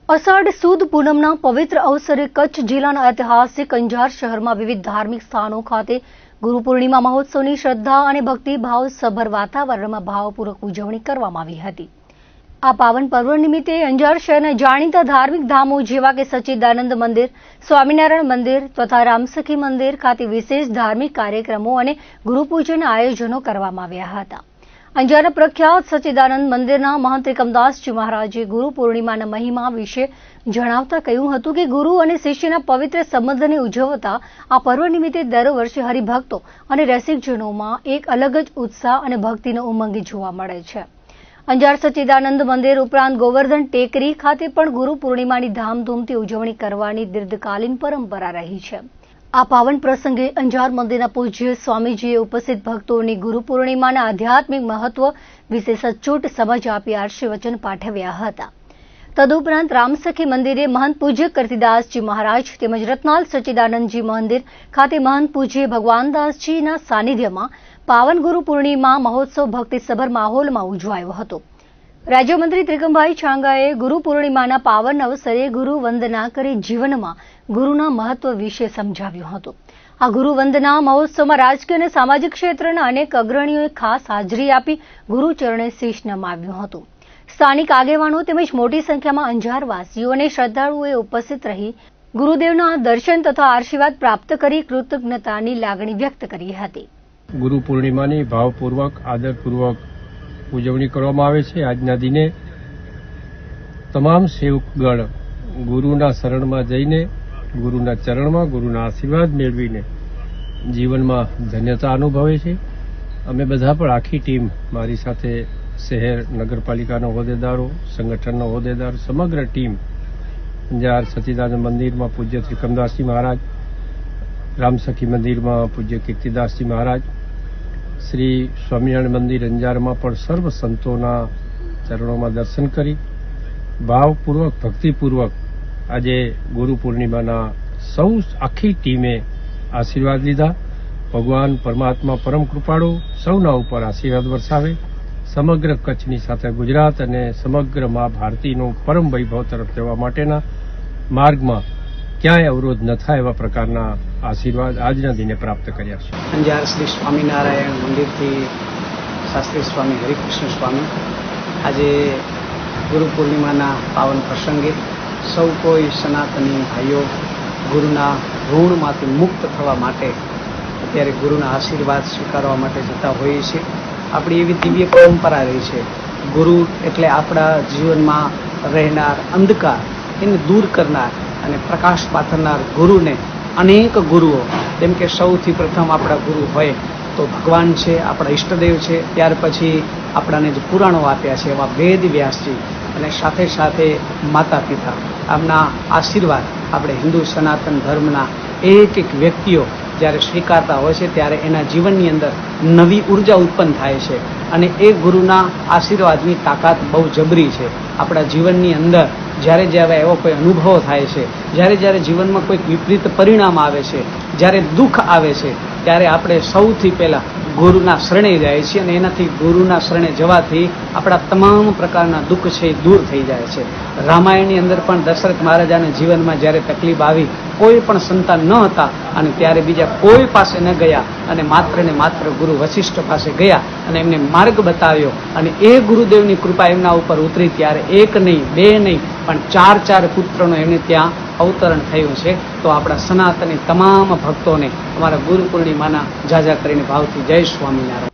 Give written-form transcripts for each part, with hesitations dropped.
અષાઢ સુદ પૂનમના પવિત્ર અવસરે કચ્છ જિલ્લાના ઐતિહાસિક અંજાર શહેરમાં વિવિધ ધાર્મિક સ્થાનો ખાતે ગુરુ પૂર્ણિમા મહોત્સવની શ્રદ્ધા અને ભક્તિભાવ સભર વાતાવરણમાં ભાવપૂર્વક ઉજવણી કરવામાં આવી હતી। આ પાવન પર્વ નિમિત્તે અંજાર શહેરના જાણીતા ધાર્મિક ધામો જેવા કે સચ્ચિદાનંદ મંદિર, સ્વામિનારાયણ મંદિર તથા રામસખી મંદિર ખાતે વિશેષ ધાર્મિક કાર્યક્રમો અને ગુરુપૂજન આયોજનો કરવામાં આવ્યા હતા। અંજારના પ્રખ્યાત સચ્ચિદાનંદ મંદિરના મહંત ત્રિકમદાસજી મહારાજે ગુરુ પૂર્ણિમાના મહિમા વિશે જણાવતા કહ્યું હતું કે ગુરુ અને શિષ્યના પવિત્ર સંબંધને ઉજવતા આ પર્વ નિમિત્તે દર વર્ષે હરિભક્તો અને રસિકજનોમાં એક અલગ જ ઉત્સાહ અને ભક્તિનો ઉમંગ જોવા મળે છે। અંજાર સચ્ચિદાનંદ મંદિર ઉપરાંત ગોવર્ધન ટેકરી ખાતે પણ ગુરુ પૂર્ણિમાની ધામધૂમથી ઉજવણી કરવાની દીર્ઘકાલીન પરંપરા રહી છે। આ પાવન પ્રસંગે અંજાર મંદિરના પૂજ્ય સ્વામીજીએ ઉપસ્થિત ભક્તોને ગુરુ પૂર્ણિમાના આધ્યાત્મિક મહત્વ વિશે સચોટ સમજ આપી આશીર્વચન પાઠવ્યા હતા। તદુપરાંત રામસખી મંદિરે મહંત પૂજ્ય કરતીદાસજી મહારાજ તેમજ રત્નાલ સચ્ચિદાનંદજી મંદિર ખાતે મહંત પૂજ્ય ભગવાનદાસજીના સાનિધ્યમાં પાવન ગુરુ પૂર્ણિમા મહોત્સવ ભક્તિસભર માહોલમાં ઉજવાયો હતો। રાજ્યમંત્રી ત્રિકમભાઈ છાંગાએ ગુરુ પૂર્ણિમાના પાવન અવસરે ગુરુ વંદના કરી જીવનમાં ગુરુના મહત્વ વિશે સમજાવ્યું હતું। આ ગુરુ વંદના મહોત્સવમાં રાજકીય અને સામાજિક ક્ષેત્રના અનેક અગ્રણીઓએ ખાસ હાજરી આપી ગુરુચરણે શીશ નમાવ્યું હતું। સ્થાનિક આગેવાનો તેમજ મોટી સંખ્યામાં અંજારવાસીઓ અને શ્રદ્ધાળુઓએ ઉપસ્થિત રહી ગુરુદેવના દર્શન તથા આશીર્વાદ પ્રાપ્ત કરી કૃતજ્ઞતાની લાગણી વ્યક્ત કરી હતી। ગુરુ પૂર્ણિમાની ભાવપૂર્વક આદરપૂર્વક ઉજવણી કરવામાં આવે છે। આજના દિને તમામ સેવકગણ ગુરુના શરણમાં જઈને ગુરુના ચરણમાં ગુરુના આશીર્વાદ મેળવીને જીવનમાં ધન્યતા અનુભવે છે। અમે બધા પણ આખી ટીમ મારી સાથે શહેર નગરપાલિકાના હોદ્દેદારો, સંગઠનના હોદ્દેદારો, સમગ્ર ટીમ અંજાર સચ્ચિદાનંદ મંદિરમાં પૂજ્ય ત્રિકમદાસજી મહારાજ, રામસખી મંદિરમાં પૂજ્ય કીર્તિદાસજી મહારાજ, શ્રી સ્વામિનારાયણ મંદિર અંજારમાં પણ સર્વ સંતોના ચરણોમાં દર્શન કરી ભાવપૂર્વક ભક્તિપૂર્વક આજે ગુરુ પૂર્ણિમાના સૌ આખી ટીમે આશીર્વાદ લીધા। ભગવાન પરમાત્મા પરમ કૃપાળુ સૌના ઉપર આશીર્વાદ વરસાવે। સમગ્ર કચ્છની સાથે ગુજરાત અને સમગ્ર મા ભારતીનો પરમ વૈભવ તરફ જવા માટેના માર્ગમાં ક્યાંય અવરોધ ન થાય એવા પ્રકારના આશીર્વાદ આજના દિને પ્રાપ્ત કર્યા છે। અંજાર શ્રી સ્વામિનારાયણ મંદિરથી શાસ્ત્રી સ્વામી હરિકૃષ્ણ સ્વામી આજે ગુરુ પૂર્ણિમાના પાવન પ્રસંગે સૌ કોઈ સનાતની ભાઈઓ ગુરુના ઋણમાંથી મુક્ત થવા માટે અત્યારે ગુરુના આશીર્વાદ સ્વીકારવા માટે જતા હોઈએ છીએ। આપણી એવી દિવ્ય પરંપરા રહી છે। ગુરુ એટલે આપણા જીવનમાં રહેનાર અંધકાર એને દૂર કરનાર અને પ્રકાશ પાથરનાર ગુરુને અનેક ગુરુઓ, જેમ કે સૌથી પ્રથમ આપણા ગુરુ હોય તો ભગવાન છે, આપણા ઈષ્ટદેવ છે, ત્યાર પછી આપણાને જે પુરાણો આપ્યા છે એવા વેદ વ્યાસજી અને સાથે સાથે માતા પિતા, આમના આશીર્વાદ આપણે હિન્દુ સનાતન ધર્મના એક એક વ્યક્તિઓ જ્યારે સ્વીકારતા હોય છે ત્યારે એના જીવનની અંદર નવી ઉર્જા ઉત્પન્ન થાય છે અને એ ગુરુના આશીર્વાદની તાકાત બહુ જબરી છે। આપણા જીવનની અંદર જ્યારે જ્યારે એવો કોઈ અનુભવો થાય છે, જ્યારે જ્યારે જીવનમાં કોઈક વિપરીત પરિણામ આવે છે, જ્યારે દુઃખ આવે છે, ત્યારે આપણે સૌથી પહેલાં ગુરુના શરણે જાય છીએ અને એનાથી ગુરુના શરણે જવાથી આપણા તમામ પ્રકારના દુઃખ છે એ દૂર થઈ જાય છે। રામાયણની અંદર પણ દશરથ મહારાજાના જીવનમાં જ્યારે તકલીફ આવી, કોઈ પણ સંતાન ન હતા અને ત્યારે બીજા કોઈ પાસે ન ગયા અને માત્ર ગુરુ વશિષ્ઠ પાસે ગયા અને એમને માર્ગ બતાવ્યો અને એ ગુરુદેવની કૃપા એમના ઉપર ઉતરી ત્યારે એક નહીં, બે નહીં પણ ચાર પુત્રનો એમને ત્યાં અવતરણ થયું છે। તો આપણા સનાતની તમામ ભક્તોને અમારા ગુરુ પૂર્ણિમાના જાજા કરીને ભાવથી જય સ્વામિનારાયણ।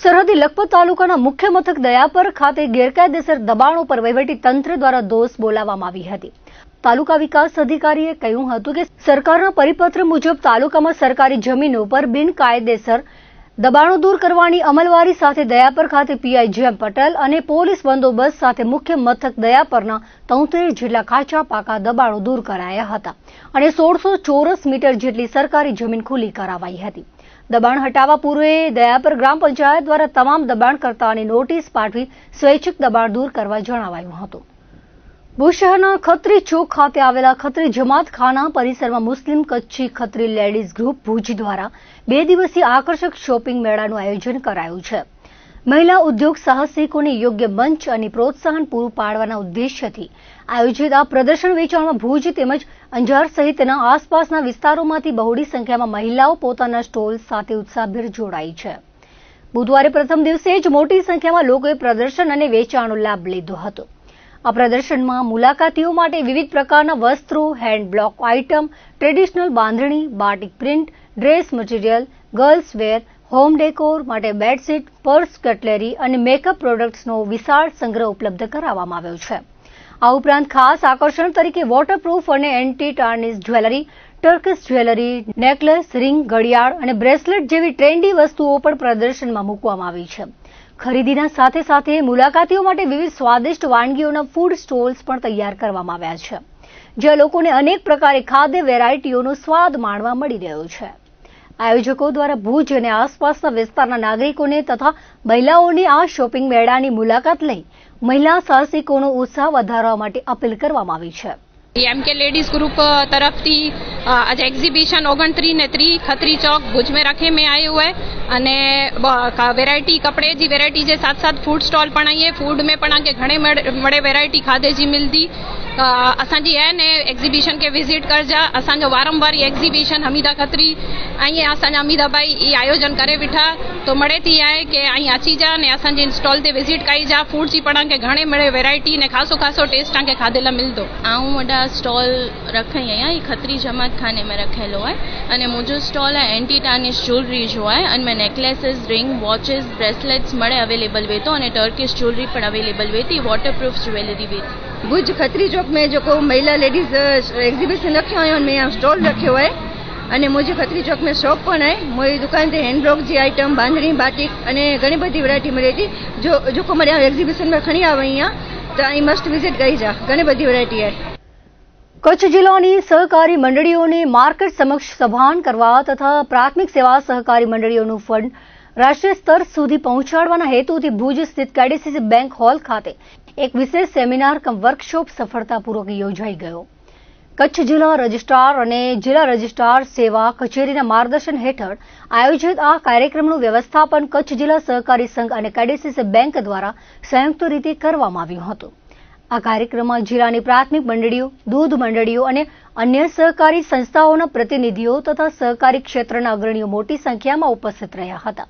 સરહદી લખપત તાલુકાના મુખ્ય મથક દયાપર ખાતે ગેરકાયદેસર દબાણો પર વહીવટી તંત્ર દ્વારા દોષ બોલાવવામાં આવી હતી। તાલુકા વિકાસ અધિકારીએ કહ્યું હતું કે સરકારના પરિપત્ર મુજબ તાલુકામાં સરકારી જમીનો પર બિનકાયદેસર દબાણો દૂર કરવાની અમલવારી સાથે દયાપર ખાતે પીઆઈ જેમ પટેલ અને પોલીસ બંદોબસ્ત સાથે મુખ્ય મથક દયાપરના 73 જેટલા કાચા પાકા દબાણો દૂર કરાયા હતા અને 1600 ચોરસ મીટર જેટલી સરકારી જમીન ખુલ્લી કરાવાઈ હતી। દબાણ હટાવવા પૂર્વે દયાપર ગ્રામ પંચાયત દ્વારા તમામ દબાણકર્તાઓને નોટિસ પાઠવી સ્વૈચ્છિક દબાણ દૂર કરવા જણાવાયું હતું। ભુજ શહેરના ખત્રી ચોક ખાતે આવેલા ખત્રી જમાતખાના પરિસરમાં મુસ્લિમ કચ્છી ખત્રી લેડીઝ ગ્રુપ ભુજ દ્વારા 2 દિવસીય આકર્ષક શોપિંગ મેળાનું આયોજન કરાયું છે। મહિલા ઉદ્યોગ સાહસિકોને યોગ્ય મંચ અને પ્રોત્સાહન પૂરું પાડવાના ઉદ્દેશ્યથી આયોજિત આ પ્રદર્શન વેચાણમાં ભુજ તેમજ અંજાર સહિતના આસપાસના વિસ્તારોમાંથી બહોળી સંખ્યામાં મહિલાઓ પોતાના સ્ટોલ સાથે ઉત્સાહભેર જોડાઈ છે. બુધવારે પ્રથમ દિવસે જ મોટી સંખ્યામાં લોકોએ પ્રદર્શન અને વેચાણનો લાભ લીધો હતો. આ પ્રદર્શનમાં મુલાકાતીઓ માટે વિવિધ પ્રકારના વસ્ત્રો, hand block item, traditional bandhani, batik print, dress material, girls wear, home decor માટે બેડશીટ, પર્સ, કટલેરી અને મેકઅપ પ્રોડક્ટ્સનો વિશાળ સંગ્રહ ઉપલબ્ધ કરાવવામાં આવ્યો છે. આ ઉપરાંત ખાસ આકર્ષણ તરીકે વોટરપ્રૂફ અને anti tarnish jewellery, Turkish jewellery, necklace, ring, ઘડિયાળ અને બ્રેસલેટ જેવી ટ્રેન્ડી વસ્તુઓ પણ પ્રદર્શનમાં મૂકવામાં આવી છે. ખરીદીના સાથે સાથે મુલાકાતીઓ માટે વિવિધ સ્વાદિષ્ટ વાનગીઓના ફૂડ સ્ટોલ્સ પણ તૈયાર કરવામાં આવ્યા છે, જ્યાં લોકોને અનેક પ્રકારે ખાદ્ય વેરાયટીઓનો સ્વાદ માણવા મળી રહ્યો છે. આયોજકો દ્વારા ભુજ અને આસપાસના વિસ્તારના નાગરિકોને તથા મહિલાઓને આ શોપિંગ મેળાની મુલાકાત લઈ મહિલા સાહસિકોનો ઉત્સાહ વધારવા માટે અપીલ કરવામાં આવી છે. एमके लेडीज ग्रुप तरफ थी आज एग्जीबिशन 29 ने 3 खत्री चौक भुज में रखे में आए हुए अने वेरायटी कपड़े जी वेरायटी जे साथ साथ फूड स्टॉल पण आइए फूड में पण आगे घणे मड़े वेरायटी खाधे जी मिलती असांजी है ने एग्जीबिशन के विजिट करजा असांजो वारंवार एग्जीबिशन हमीदा खत्री अहीं असांजा हमीदा भाई ई आयोजन करे बीठा तो मळे थी आहे के अहीं अची जा ने असांजे स्टॉल ते विजिट कई जा फूड जी पण के घणे मड़े वेरायटी ने खासो खासो टेस्ट के खाधेला मिलतो आऊं वॾा स्टॉल रखी आहियां ई खत्री जमात खाने में रखेलो है अने मुंहिंजो स्टॉल है एंटी टार्निश ज्वेलरी जो है अन में नेकलेसेस रिंग वॉचेस ब्रेसलेट्स मळे अवेलेबल वेतो अने टर्किश ज्वेलरी पण अवेलेबल वेती वॉटरप्रूफ ज्वेलरी वेती भुज खत्री चौक में जो महिला लेडीज एग्जीबिशन रखियो है मैं यहाँ स्टॉल रखियो है अने मुझे खत्री चौक में शॉप पण है मोरी दुकान ते हैंड ब्लॉक जी आइटम बांधणी बाटिक अने घणी बधी वेरायटी मिले थी जो को मारे एग्जीबिशन में खणी आवे अहींया तो अहीं मस्ट विजिट करी जा घणी बधी वेरायटी है. કચ્છ જિલ્લાની સહકારી મંડળીઓને માર્કેટ સમક્ષ સભાન કરવા તથા પ્રાથમિક સેવા સહકારી મંડળીઓનું ફંડ રાષ્ટ્રીય સ્તર સુધી પહોંચાડવાના હેતુથી ભુજ સ્થિત કેડીસીસી બેંક હોલ ખાતે એક વિશેષ સેમિનાર કમ વર્કશોપ સફળતાપૂર્વક યોજાઈ ગયો. કચ્છ જિલ્લા રજિસ્ટ્રાર અને જિલ્લા રજિસ્ટ્રાર સેવા કચેરીના માર્ગદર્શન હેઠળ આયોજિત આ કાર્યક્રમનું વ્યવસ્થાપન કચ્છ જિલ્લા સહકારી સંઘ અને કેડીસીસી બેંક દ્વારા સંયુક્ત રીતે કરવામાં આવ્યું હતું. આ કાર્યક્રમમાં જિલ્લાની પ્રાથમિક મંડળીઓ, દૂધ મંડળીઓ અને અન્ય સહકારી સંસ્થાઓના પ્રતિનિધિઓ તથા સહકારી ક્ષેત્રના અગ્રણીઓ મોટી સંખ્યામાં ઉપસ્થિત રહ્યા હતા.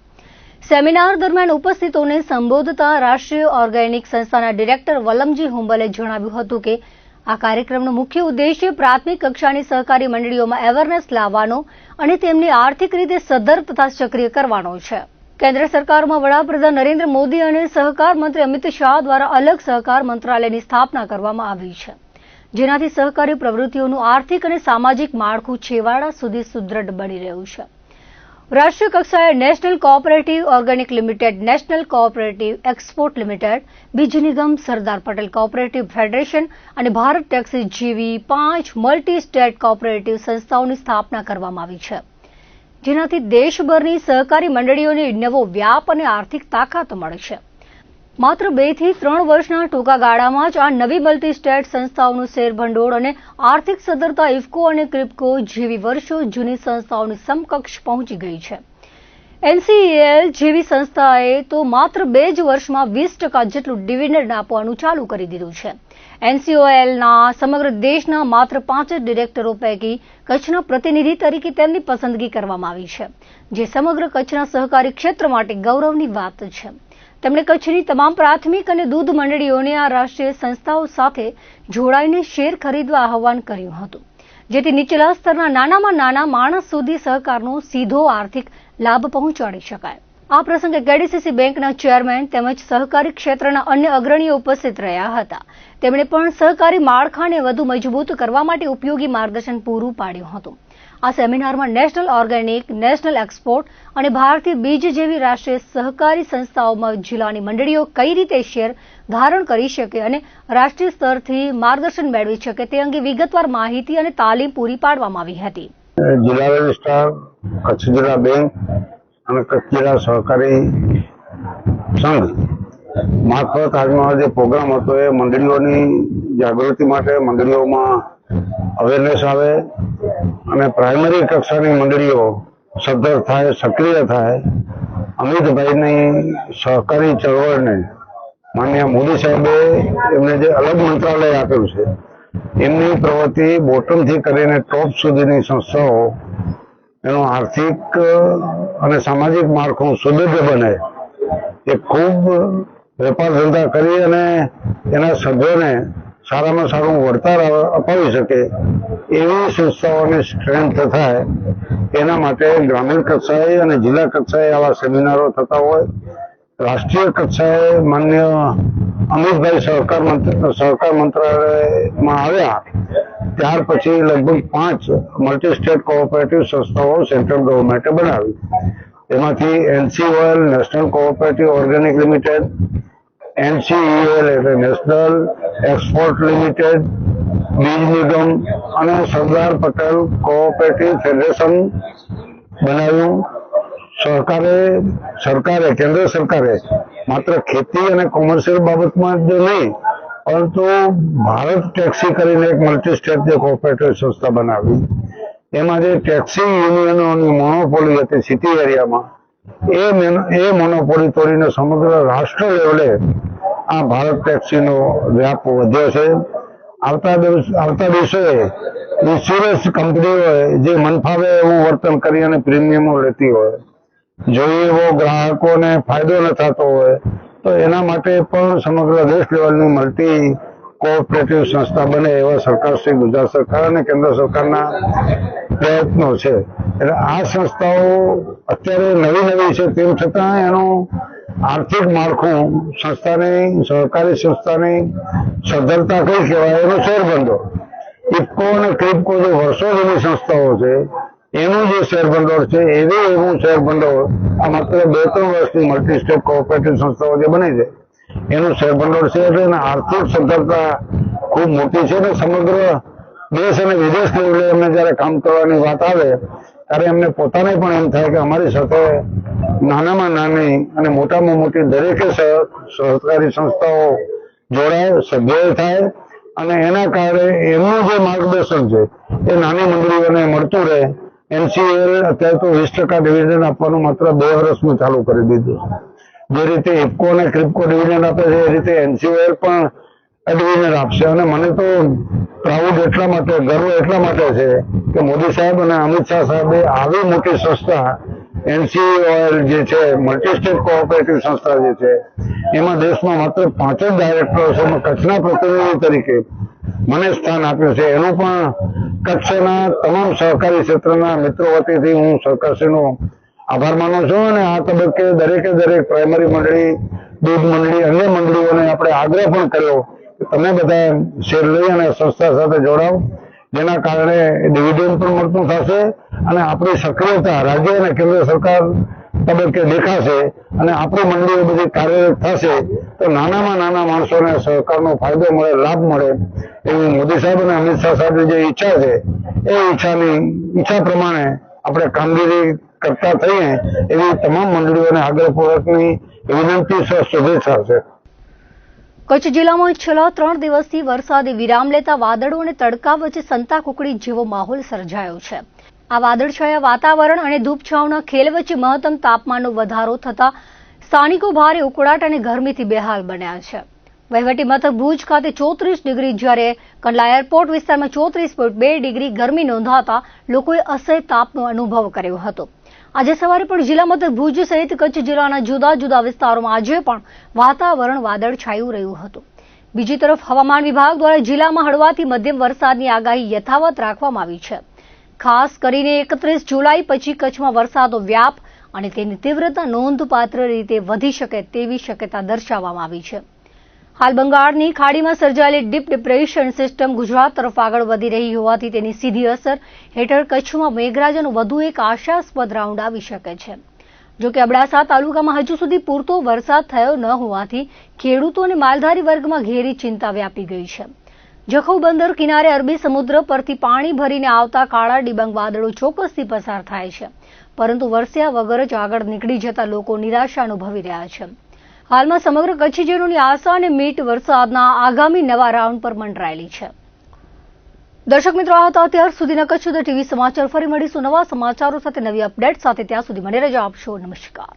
સેમિનાર દરમિયાન ઉપસ્થિતોને સંબોધતા રાષ્ટ્રીય ઓર્ગેનિક સંસ્થાના ડિરેક્ટર વલમજી હુંબલે જણાવ્યું હતું કે આ કાર્યક્રમનો મુખ્ય ઉદ્દેશ્ય પ્રાથમિક કક્ષાની સહકારી મંડળીઓમાં અવેરનેસ લાવવાનો અને તેમને આર્થિક રીતે સદ્ધર તથા સક્રિય કરવાનો છે. કેન્દ્ર સરકારમાં વડાપ્રધાન નરેન્દ્ર મોદી અને સહકાર મંત્રી અમિત શાહ દ્વારા અલગ સહકાર મંત્રાલયની સ્થાપના કરવામાં આવી છે, જેનાથી સહકારી પ્રવૃત્તિઓનું આર્થિક અને સામાજિક માળખું છેવાડા સુધી સુદૃઢ બની રહ્યું છે. રાષ્ટ્રીય કક્ષાએ national cooperative organic limited, national cooperative export limited, બીજ નિગમ, સરદાર પટેલ કોઓપરેટિવ ફેડરેશન અને ભારત ટેક્સી જેવી 5 મલ્ટી સ્ટેટ કોઓપરેટિવ સંસ્થાઓની સ્થાપના કરવામાં આવી છે, જેનાથી દેશભરની સહકારી મંડળીઓને નવો વ્યાપ અને આર્થિક તાકાત મળશે. માત્ર 2 થી 3 વર્ષના ટૂંકા ગાળામાં જ આ નવી મલ્ટી સ્ટેટ સંસ્થાઓનું શેર ભંડોળ અને આર્થિક સદ્ધરતા ઇફકો અને ક્રિપ્કો જેવી વર્ષો જૂની સંસ્થાઓની સમકક્ષ પહોંચી ગઈ છે. એનસીઈએલ જેવી સંસ્થાએ તો માત્ર 2 જ વર્ષમાં 20% જેટલું ડિવિડન્ડ આપવાનું ચાલુ કરી દીધું છે. એનસીઓએલના સમગ્ર દેશના માત્ર 5 જ ડિરેક્ટરો પૈકી કચ્છના પ્રતિનિધિ તરીકે તેમની પસંદગી કરવામાં આવી છે, જે સમગ્ર કચ્છના સહકારી ક્ષેત્ર માટે ગૌરવની વાત છે. તેમણે કચ્છની તમામ પ્રાથમિક અને દૂધ મંડળીઓને આ રાષ્ટ્રીય સંસ્થાઓ સાથે જોડાઈને શેર ખરીદવા આહવાન કર્યું હતું, જેથી નીચલા સ્તરના નાનામાં નાના માણસ સુધી સહકારનો સીધો આર્થિક લાભ પહોંચાડી શકાય. આ પ્રસંગે કેડીસીસી બેંકના ચેરમેન તેમજ સહકારી ક્ષેત્રના અન્ય અગ્રણીઓ ઉપસ્થિત રહ્યા હતા. તેમણે પણ સહકારી માળખાને વધુ મજબૂત કરવા માટે ઉપયોગી માર્ગદર્શન પૂરું પાડ્યું હતું. આ સેમિનારમાં નેશનલ ઓર્ગેનિક, નેશનલ એક્સપોર્ટ અને ભારતીય બીજ જેવી રાષ્ટ્રીય સહકારી સંસ્થાઓમાં જિલ્લાની મંડળીઓ કઈ રીતે શેર ધારણ કરી શકે અને રાષ્ટ્રીય સ્તરથી માર્ગદર્શન મેળવી શકે તે અંગે વિગતવાર માહિતી અને તાલીમ પૂરી પાડવામાં આવી હતી. જિલ્લા રજિસ્ટ્રાર, કચ્છ જિલ્લા બેંક અને કચ્છ જિલ્લા સહકારી સંઘ મારફત આજનો જે પ્રોગ્રામ હતો એ મંડળીઓની જાગૃતિ માટે, મંડળીઓમાં અવેરનેસ આવે અને પ્રાઇમરી કક્ષાની મંડળીઓ સદ્ધર થાય, સક્રિય થાય. અમિતભાઈની સહકારી ચળવળને માનનીય મોદી સાહેબે એમને જે અલગ મંત્રાલય આપ્યું છે, એમની પ્રવૃત્તિ બોટમથી કરીને ટોપ સુધીની સંસ્થાઓ એનું આર્થિક અને સામાજિક માળખું સુદૃઢ બને, એ ખૂબ વેપાર ધંધા કરી અને એના સભ્યોને સારામાં સારું વળતર અપાવી શકે એવી સંસ્થાઓની સ્ટ્રેન્થ થાય, એના માટે ગ્રામીણ કક્ષાએ અને જિલ્લા કક્ષાએ આવા સેમિનારો થતા હોય. રાષ્ટ્રીય કક્ષાએ માન્ય અમિતભાઈ સહકાર મંત્રાલયમાં આવ્યા ત્યાર પછી લગભગ 5 મલ્ટી સ્ટેટ કોઓપરેટિવ સંસ્થાઓ સેન્ટ્રલ ગવર્મેન્ટે બનાવી. એમાંથી NCOL national cooperative organic limited, NCEL એટલે નેશનલ એક્સપોર્ટ લિમિટેડ, બીજ નિગમ અને સરદાર પટેલ કોઓપરેટિવ ફેડરેશન બનાવ્યું. કેન્દ્ર સરકારે માત્ર ખેતી અને કોમર્શિયલ બાબતમાં જ નહીં, પરંતુ ભારત ટેક્સી કરીને એક મલ્ટી સ્ટેટ જે કોઓપરેટિવ સંસ્થા બનાવી. એમાં જે ટેક્સી યુનિયનોની મોનોપોલી હતી સિટી એરિયામાં, એ મોનોપોલી તોડીને સમગ્ર રાષ્ટ્ર લેવલે આ ભારત ટેક્સીનો વ્યાપ વધ્યો છે. આવતા દિવસે ઇન્સ્યોરન્સ કંપનીઓએ જે મનફાવે એવું વર્તન કરી અને પ્રીમિયમો લેતી હોય, જોઈએ એવો ગ્રાહકોને ફાયદો ન થતો હોય, તો એના માટે પણ સમગ્ર દેશ લેવલની મલ્ટી કોઓપરેટિવ સંસ્થા બને એવા સરકારશ્રી ગુજરાત સરકાર અને કેન્દ્ર સરકારના પ્રયત્નો છે. એટલે આ સંસ્થાઓ અત્યારે નવી છે, તેમ છતાં એનું આર્થિક માળખું સંસ્થાની, સહકારી સંસ્થાની સદ્ધરતા કઈ કહેવાય, એનો શેરભંડોળ. ઇફકો અને ક્રિપકો જે વર્ષો જૂની સંસ્થાઓ છે, એનું જે શેરભંડોળ છે, એવું શેરભંડોળ આ માત્ર 2-3 વર્ષની મલ્ટી સ્ટેટ કોઓપરેટિવ સંસ્થાઓ જે બની છે એનું શેરભંડોળ છે. એટલે એના આર્થિક સદ્ધરતા ખૂબ મોટી છે અને સમગ્ર દેશ અને વિદેશ લેવલે એમને જયારે કામ કરવાની વાત આવે ત્યારે એમને પોતાને પણ એમ થાય કે અમારી સાથે નાનામાં નાની અને મોટામાં મોટી દરેકે સહકારી સંસ્થાઓ જોડાય, સભ્ય થાય અને એના કારણે એમનું જે માર્ગદર્શન છે એ નાની મંડળીઓને મળતું રહે. NCL અત્યારે તો 20% ડિવિડન્ડ આપવાનું માત્ર 2 વર્ષમાં ચાલુ કરી દીધું. જે રીતે ઇફકો અને ક્રિપકો ડિવિડન્ડ આપે છે, એ રીતે NCL પણ ડિવિડન્ડ આપશે. અને મને તો પ્રાઉડ એટલા માટે, ગર્વ એટલા માટે છે કે મોદી સાહેબ અને અમિત શાહ સાહેબે આવી મોટી સંસ્થા NCOL જે છે, મલ્ટી સ્ટેટ કોઓપરેટિવ સંસ્થા જે છે, એમાં દેશમાં માત્ર 5 જ ડાયરેક્ટરો છે. એમાં કચ્છના પ્રતિનિધિ તરીકે મને સ્થાન આપ્યું છે. એનું પણ કચ્છના તમામ સહકારી ક્ષેત્રના મિત્રો વતીથી હું સરકારશ્રીનો આભાર માનું છું. અને આ તબક્કે દરેક પ્રાઇમરી મંડળી, દૂધ મંડળી, અન્ય મંડળીઓને આપણે આગ્રહ પણ કર્યો કે તમે બધા શેર લઈ અને સંસ્થા સાથે જોડાવ, જેના કારણે ડિવિડન્ડ પણ મળતું થશે અને આપણી સક્રિયતા રાજ્ય અને કેન્દ્ર સરકાર તબક્કે દેખાશે અને આપણી મંડળીઓ બધી કાર્યરત થશે, તો નાનામાં નાના માણસોને સહકારનો ફાયદો મળે, લાભ મળે એવી મોદી સાહેબ અને અમિત શાહ સાહેબની જે ઈચ્છા છે, એ ઈચ્છા પ્રમાણે આપણે કામગીરી કરતા થઈએ એવી તમામ મંડળીઓને આગ્રહપૂર્વકની વિનંતી છે, શુભેચ્છા છે. કચ્છ જિલ્લામાં છેલ્લા 3 દિવસથી વરસાદે વિરામ લેતા વાદળો અને તડકા વચ્ચે સંતાકુકડી જેવો માહોલ સર્જાયો છે. આ વાદળછાયા વાતાવરણ અને ધૂપછાંવના ખેલ વચ્ચે મહત્તમ તાપમાનનો વધારો થતા સ્થાનિકો ભારે ઉકળાટ અને ગરમીથી બેહાલ બન્યા છે. વહીવટી મથક ભુજ ખાતે 34 ડિગ્રી જ્યારે કંડલા એરપોર્ટ વિસ્તારમાં 34.2 ડિગ્રી ગરમી નોંધાતા લોકોએ અસહ્ય તાપનો અનુભવ કર્યો હતો. આજે સવારે પણ જિલ્લા મથક ભુજ સહિત કચ્છ જિલ્લાના જુદા જુદા વિસ્તારોમાં આજે પણ વાતાવરણ વાદળછાયું રહ્યું હતું. બીજી તરફ હવામાન વિભાગ દ્વારા જિલ્લામાં હળવાથી મધ્યમ વરસાદની આગાહી યથાવત રાખવામાં આવી છે. ખાસ કરીને 31 જુલાઈ પછી કચ્છમાં વરસાદનો વ્યાપ અને તેની તીવ્રતા નોંધપાત્ર રીતે વધી શકે તેવી શક્યતા દર્શાવવામાં આવી છે. હાલ બંગાળની ખાડીમાં સર્જાયેલી ડીપ ડિપ્રેશન સિસ્ટમ ગુજરાત તરફ આગળ વધી રહી હોવાથી તેની સીધી અસર હેઠળ કચ્છમાં મેઘરાજાનો વધુ એક આશાસ્પદ રાઉન્ડ આવી શકે છે. જો કે અબડાસા તાલુકામાં હજુ સુધી પૂરતો વરસાદ થયો ન હોવાથી ખેડૂતો અને માલધારી વર્ગમાં ઘેરી ચિંતા વ્યાપી ગઈ છે. જખૌ બંદર કિનારે અરબી સમુદ્ર પરથી પાણી ભરીને આવતા કાળા ડિબાંગ વાદળો ચોક્કસથી પસાર થાય છે, પરંતુ વરસ્યા વગર જ આગળ નીકળી જતા લોકો નિરાશા અનુભવી રહ્યા છે. હાલમાં સમગ્ર કચ્છીજનોની આશા અને મીટ વરસાદના આગામી નવા રાઉન્ડ પર મંડરાયેલી છે. દર્શક મિત્રો, આ હતા અત્યાર સુધીના કચ્છ ટીવી સમાચાર. ફરી મળીશું નવા સમાચારો સાથે, નવી અપડેટ સાથે. ત્યાં સુધી મને રજા આપશો. નમસ્કાર.